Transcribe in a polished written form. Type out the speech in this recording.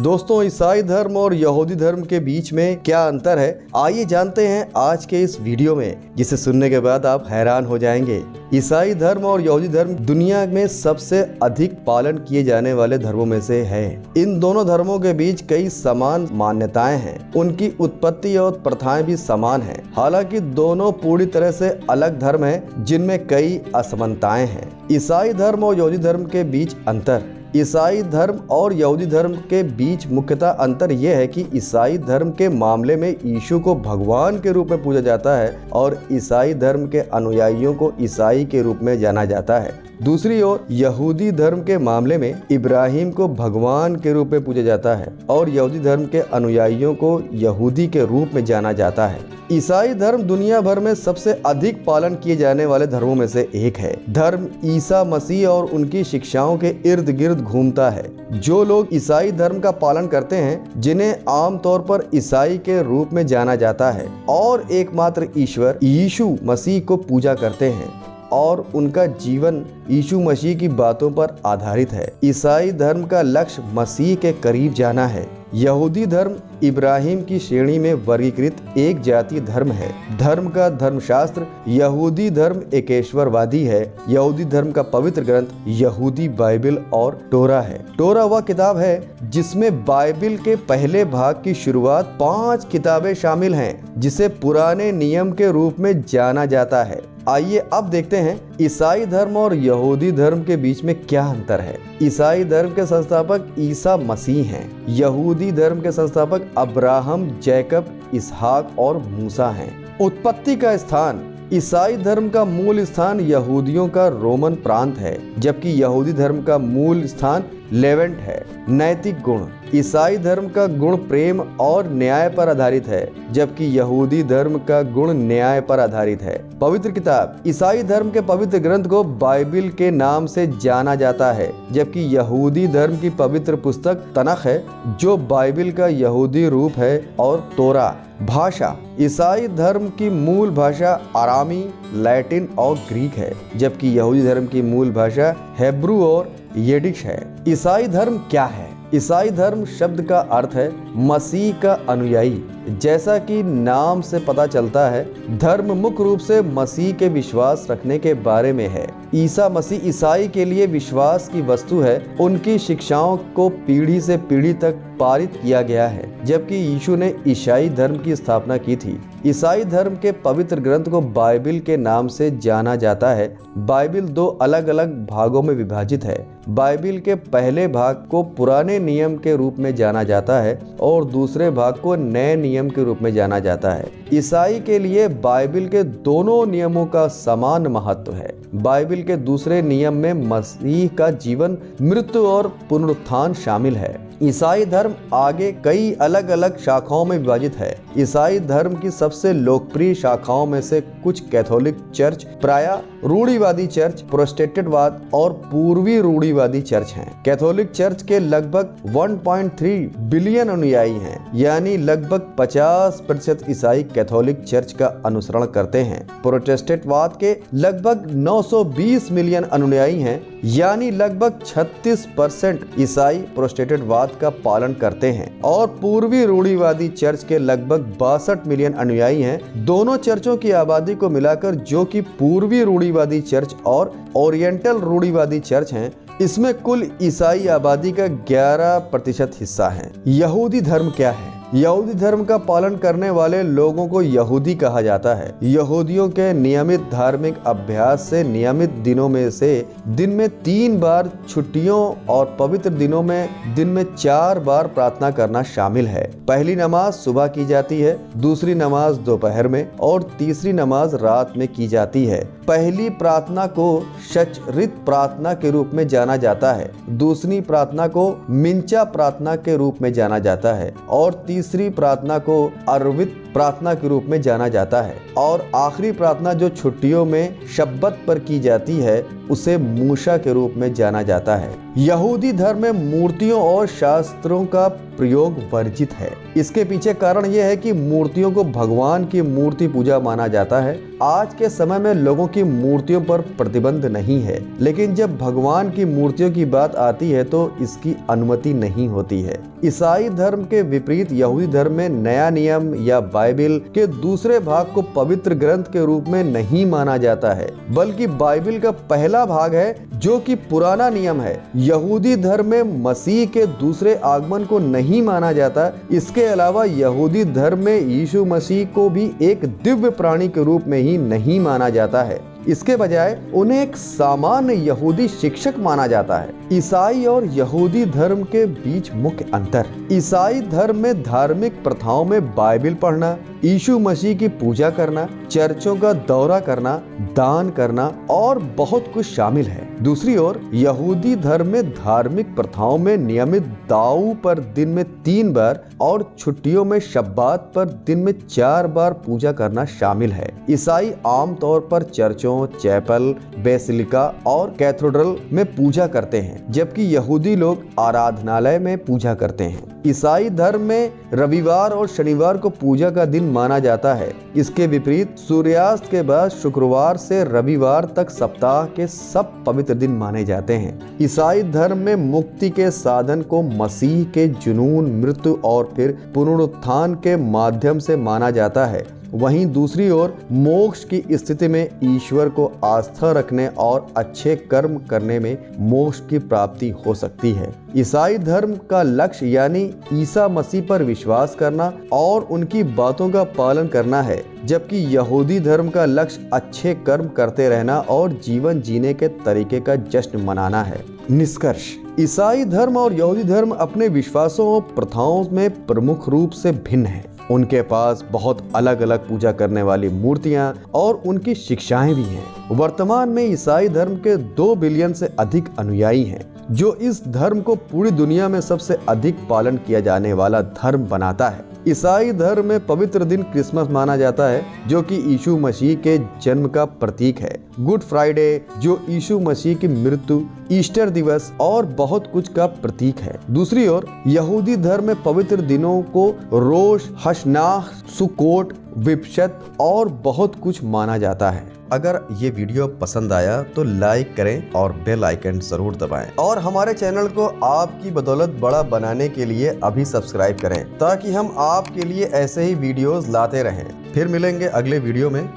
दोस्तों, ईसाई धर्म और यहूदी धर्म के बीच में क्या अंतर है, आइए जानते हैं आज के इस वीडियो में, जिसे सुनने के बाद आप हैरान हो जाएंगे। ईसाई धर्म और यहूदी धर्म दुनिया में सबसे अधिक पालन किए जाने वाले धर्मों में से है। इन दोनों धर्मों के बीच कई समान मान्यताएं हैं। उनकी उत्पत्ति और प्रथाएं भी समान हैं। हालांकि दोनों पूरी तरह से अलग धर्म हैं, जिनमें कई असमानताएं हैं। ईसाई धर्म और यहूदी धर्म के बीच अंतर। ईसाई धर्म और यहूदी धर्म के बीच मुख्यतः अंतर यह है कि ईसाई धर्म के मामले में यीशु को भगवान के रूप में पूजा जाता है और ईसाई धर्म के अनुयायियों को ईसाई के रूप में जाना जाता है। दूसरी ओर यहूदी धर्म के मामले में इब्राहिम को भगवान के रूप में पूजा जाता है और यहूदी धर्म के अनुयायियों को यहूदी के रूप में जाना जाता है। ईसाई धर्म दुनिया भर में सबसे अधिक पालन किए जाने वाले धर्मों में से एक है। धर्म ईसा मसीह और उनकी शिक्षाओं के इर्द गिर्द घूमता है। जो लोग ईसाई धर्म का पालन करते हैं, जिन्हें आमतौर पर ईसाई के रूप में जाना जाता है और एकमात्र ईश्वर यीशु मसीह को पूजा करते हैं और उनका जीवन यीशु मसीह की बातों पर आधारित है। ईसाई धर्म का लक्ष्य मसीह के करीब जाना है। यहूदी धर्म इब्राहिम की श्रेणी में वर्गीकृत एक जातीय धर्म है। धर्म का धर्मशास्त्र यहूदी धर्म एकेश्वरवादी है। यहूदी धर्म का पवित्र ग्रंथ यहूदी बाइबल और टोरा है। टोरा वह किताब है जिसमें बाइबल के पहले भाग की शुरुआत 5 किताबें शामिल हैं, जिसे पुराने नियम के रूप में जाना जाता है। आइए अब देखते हैं ईसाई धर्म और यहूदी धर्म के बीच में क्या अंतर है। ईसाई धर्म के संस्थापक ईसा मसीह हैं। यहूदी धर्म के संस्थापक अब्राहम, जैकब, इसहाक और मूसा हैं। उत्पत्ति का स्थान। ईसाई धर्म का मूल स्थान यहूदियों का रोमन प्रांत है, जबकि यहूदी धर्म का मूल स्थान लेवेंट है। नैतिक गुण। ईसाई धर्म का गुण प्रेम और न्याय पर आधारित है, जबकि यहूदी धर्म का गुण न्याय पर आधारित है। पवित्र किताब। ईसाई धर्म के पवित्र ग्रंथ को बाइबल के नाम से जाना जाता है, जबकि यहूदी धर्म की पवित्र पुस्तक तनख है, जो बाइबल का यहूदी रूप है, और तोरा। भाषा। ईसाई धर्म की मूल भाषा अरामी, लैटिन और ग्रीक है, जबकि यहूदी धर्म की मूल भाषा हेब्रू और यिडिश है। ईसाई धर्म क्या है? ईसाई धर्म शब्द का अर्थ है मसीह का अनुयायी। जैसा कि नाम से पता चलता है, धर्म मुख्य रूप से मसीह के विश्वास रखने के बारे में है। ईसा मसीह ईसाई के लिए विश्वास की वस्तु है। उनकी शिक्षाओं को पीढ़ी से पीढ़ी तक पारित किया गया है, जबकि यीशु ने ईसाई धर्म की स्थापना की थी। ईसाई धर्म के पवित्र ग्रंथ को बाइबल के नाम से जाना जाता है। बाइबल 2 अलग अलग भागों में विभाजित है। बाइबल के पहले भाग को पुराने नियम के रूप में जाना जाता है और दूसरे भाग को नए नियम के रूप में जाना जाता है। ईसाई के लिए बाइबल के दोनों नियमों का समान महत्व है। बाइबल के दूसरे नियम में मसीह का जीवन, मृत्यु और पुनरुत्थान शामिल है। ईसाई धर्म आगे कई अलग अलग शाखाओं में विभाजित है। ईसाई धर्म की सबसे लोकप्रिय शाखाओं में से कुछ कैथोलिक चर्च, प्रायः रूढ़िवादी चर्च, प्रोटेस्टेंटवाद और पूर्वी रूढ़िवादी चर्च हैं। कैथोलिक चर्च के लगभग 1.3 बिलियन अनुयायी हैं, यानी लगभग 50% ईसाई कैथोलिक चर्च का अनुसरण करते हैं। प्रोटेस्टेंटवाद के लगभग 920 मिलियन अनुयायी हैं, यानी लगभग 36% ईसाई प्रोटेस्टेंटवाद का पालन करते हैं। और पूर्वी रूढ़िवादी चर्च के लगभग 62 मिलियन अनुयायी हैं। दोनों चर्चों की आबादी को मिलाकर, जो कि पूर्वी रूढ़िवादी चर्च और ओरिएंटल रूढ़िवादी चर्च हैं, इसमें कुल ईसाई आबादी का 11% हिस्सा है। यहूदी धर्म क्या है? यहूदी धर्म का पालन करने वाले लोगों को यहूदी कहा जाता है। यहूदियों के नियमित धार्मिक अभ्यास से नियमित दिनों में से दिन में 3 बार, छुट्टियों और पवित्र दिनों में दिन में 4 बार प्रार्थना करना शामिल है। पहली नमाज सुबह की जाती है, दूसरी नमाज दोपहर में और तीसरी नमाज रात में की जाती है। पहली प्रार्थना को शचरित प्रार्थना के रूप में जाना जाता है, दूसरी प्रार्थना को मिंचा प्रार्थना के रूप में जाना जाता है और तीसरी प्रार्थना को अरवित प्रार्थना के रूप में जाना जाता है, और आखिरी प्रार्थना जो छुट्टियों में शब्बत पर की जाती है, उसे मूसा के रूप में जाना जाता है। यहूदी धर्म में मूर्तियों और शास्त्रों का प्रयोग वर्जित है। इसके पीछे कारण यह है कि मूर्तियों को भगवान की मूर्ति पूजा माना जाता है आज के समय में लोगों की मूर्तियों पर प्रतिबंध नहीं है, लेकिन जब भगवान की मूर्तियों की बात आती है तो इसकी अनुमति नहीं होती है। ईसाई धर्म के विपरीत यहूदी धर्म में नया नियम या बाइबिल के दूसरे भाग को पवित्र ग्रंथ के रूप में नहीं माना जाता है, बल्कि बाइबिल का पहला भाग है जो कि पुराना नियम है। यहूदी धर्म में मसीह के दूसरे आगमन को नहीं माना जाता। इसके अलावा यहूदी धर्म में यीशु मसीह को भी एक दिव्य प्राणी के रूप में ही नहीं माना जाता है, इसके बजाय उन्हें एक सामान्य यहूदी शिक्षक माना जाता है। ईसाई और यहूदी धर्म के बीच मुख्य अंतर। ईसाई धर्म में धार्मिक प्रथाओं में बाइबिल पढ़ना, यीशु मसीह की पूजा करना, चर्चों का दौरा करना, दान करना और बहुत कुछ शामिल है। दूसरी ओर यहूदी धर्म में धार्मिक प्रथाओं में नियमित दाऊ पर दिन में 3 बार और छुट्टियों में शब्बात पर दिन में 4 बार पूजा करना शामिल है। ईसाई आमतौर पर चर्चों, चैपल, बेसिलिका और कैथेड्रल में पूजा करते हैं, जबकि यहूदी लोग आराधनालय में पूजा करते हैं। ईसाई धर्म में रविवार और शनिवार को पूजा का दिन माना जाता है। इसके विपरीत सूर्यास्त के बाद शुक्रवार से रविवार तक सप्ताह के सब पवित्र दिन माने जाते हैं। ईसाई धर्म में मुक्ति के साधन को मसीह के जुनून, मृत्यु और फिर पुनरुत्थान के माध्यम से माना जाता है। वहीं दूसरी ओर मोक्ष की स्थिति में ईश्वर को आस्था रखने और अच्छे कर्म करने में मोक्ष की प्राप्ति हो सकती है। ईसाई धर्म का लक्ष्य यानी ईसा मसीह पर विश्वास करना और उनकी बातों का पालन करना है, जबकि यहूदी धर्म का लक्ष्य अच्छे कर्म करते रहना और जीवन जीने के तरीके का जश्न मनाना है। निष्कर्ष, ईसाई धर्म और यहूदी धर्म अपने विश्वासों और प्रथाओं में प्रमुख रूप से भिन्न है। उनके पास बहुत अलग अलग पूजा करने वाली मूर्तियां और उनकी शिक्षाएं भी हैं। वर्तमान में ईसाई धर्म के 2 बिलियन से अधिक अनुयायी हैं, जो इस धर्म को पूरी दुनिया में सबसे अधिक पालन किया जाने वाला धर्म बनाता है। ईसाई धर्म में पवित्र दिन क्रिसमस माना जाता है, जो कि यीशु मसीह के जन्म का प्रतीक है। गुड फ्राइडे जो यीशु मसीह की मृत्यु, ईस्टर दिवस और बहुत कुछ का प्रतीक है। दूसरी ओर यहूदी धर्म में पवित्र दिनों को रोश, हशनाह, सुकोट, विपशत और बहुत कुछ माना जाता है। अगर ये वीडियो पसंद आया तो लाइक करें और बेल आइकन जरूर दबाएं और हमारे चैनल को आपकी बदौलत बड़ा बनाने के लिए अभी सब्सक्राइब करें, ताकि हम आपके लिए ऐसे ही वीडियोस लाते रहें। फिर मिलेंगे अगले वीडियो में।